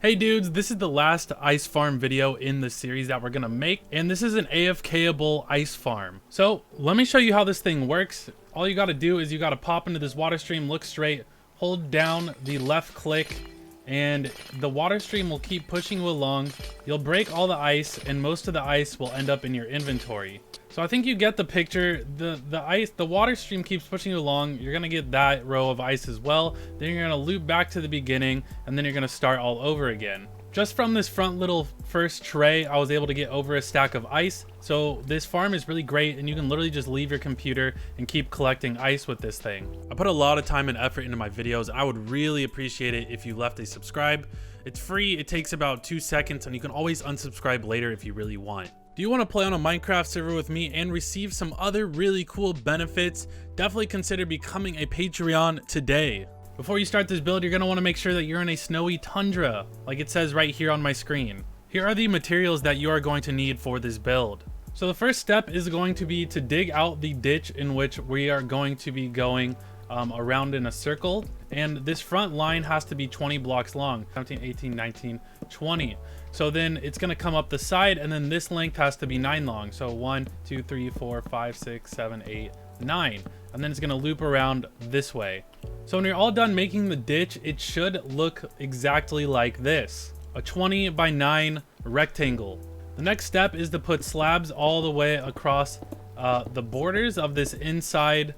Hey dudes, this is the last ice farm video in the series that we're gonna make, and this is an AFK-able ice farm. So let me show you how this thing works. All you gotta do is you gotta pop into this water stream, look straight, hold down the left click, and the water stream will keep pushing you along. You'll break all the ice, and most of the ice will end up in your inventory. So I think you get the picture. The water stream keeps pushing you along. You're gonna get that row of ice as well. Then you're gonna loop back to the beginning, and then you're gonna start all over again. Just from this front little first tray, I was able to get over a stack of ice. So this farm is really great, and you can literally just leave your computer and keep collecting ice with this thing. I put a lot of time and effort into my videos, and I would really appreciate it if you left a subscribe. It's free, it takes about 2 seconds, and you can always unsubscribe later if you really want. Do you want to play on a Minecraft server with me and receive some other really cool benefits? Definitely consider becoming a Patreon today. Before you start this build, you're going to want to make sure that you're in a snowy tundra, like it says right here on my screen. Here are the materials that you are going to need for this build. So the first step is going to be to dig out the ditch in which we are going to be going around in a circle, and this front line has to be 20 blocks long, 17, 18, 19, 20. So then it's going to come up the side, and then this length has to be 9 long. So 1, 2, 3, 4, 5, 6, 7, 8, 9. And then it's going to loop around this way. So when you're all done making the ditch, it should look exactly like this. A 20 by 9 rectangle. The next step is to put slabs all the way across the borders of this inside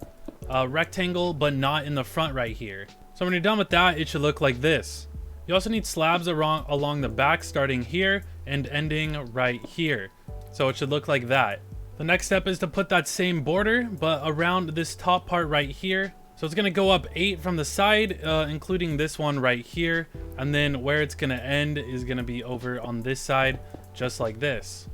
rectangle, but not in the front right here. So when you're done with that, it should look like this. You also need slabs along the back, starting here and ending right here. So it should look like that. The next step is to put that same border, but around this top part right here. So it's going to go up 8 from the side, including this one right here. And then where it's going to end is going to be over on this side, just like this.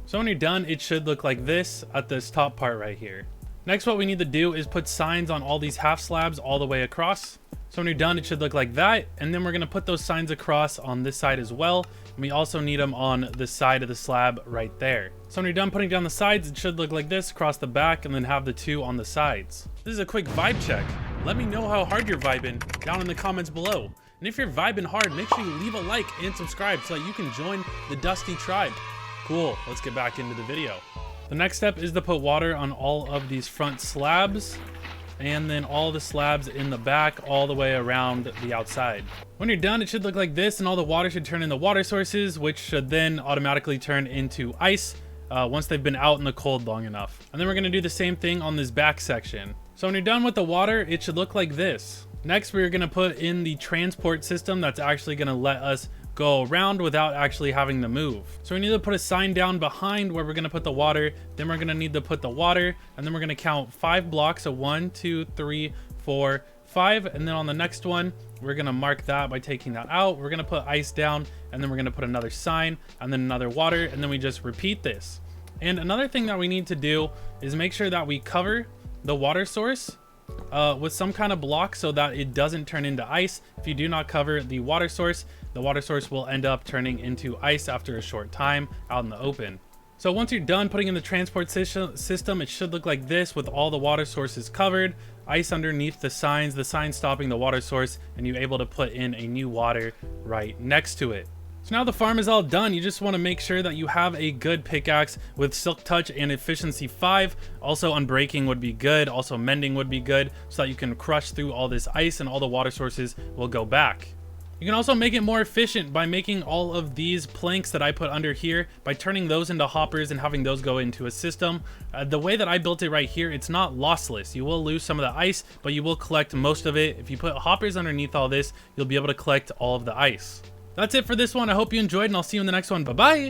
So when you're done, it should look like this at this top part right here. Next, what we need to do is put signs on all these half slabs all the way across. So when you're done, it should look like that. And then we're going to put those signs across on this side as well. And we also need them on the side of the slab right there. So when you're done putting down the sides, it should look like this across the back, and then have the 2 on the sides. This is a quick vibe check. Let me know how hard you're vibing down in the comments below. And if you're vibing hard, make sure you leave a like and subscribe so that you can join the Dusty tribe. Cool, let's get back into the video. The next step is to put water on all of these front slabs, and then all the slabs in the back all the way around the outside. When you're done, it should look like this, and all the water should turn into water sources, which should then automatically turn into ice once they've been out in the cold long enough. And then we're going to do the same thing on this back section. So when you're done with the water, it should look like this. Next, we're going to put in the transport system that's actually going to let us go around without actually having to move. So we need to put a sign down behind where we're going to put the water. Then we're going to need to put the water, and then we're going to count 5 blocks. So 1, 2, 3, 4, 5. And then on the next one, we're going to mark that by taking that out. We're going to put ice down, and then we're going to put another sign, and then another water, and then we just repeat this. And another thing that we need to do is make sure that we cover the water source with some kind of block so that it doesn't turn into ice. If you do not cover the water source will end up turning into ice after a short time out in the open. So once you're done putting in the transport system, it should look like this with all the water sources covered, ice underneath the signs stopping the water source, and you're able to put in a new water right next to it. So now the farm is all done. You just want to make sure that you have a good pickaxe with silk touch and efficiency 5. Also unbreaking would be good. Also mending would be good, so that you can crush through all this ice and all the water sources will go back. You can also make it more efficient by making all of these planks that I put under here, by turning those into hoppers and having those go into a system. The way that I built it right here, it's not lossless. You will lose some of the ice, but you will collect most of it. If you put hoppers underneath all this, you'll be able to collect all of the ice. That's it for this one. I hope you enjoyed, and I'll see you in the next one. Bye-bye!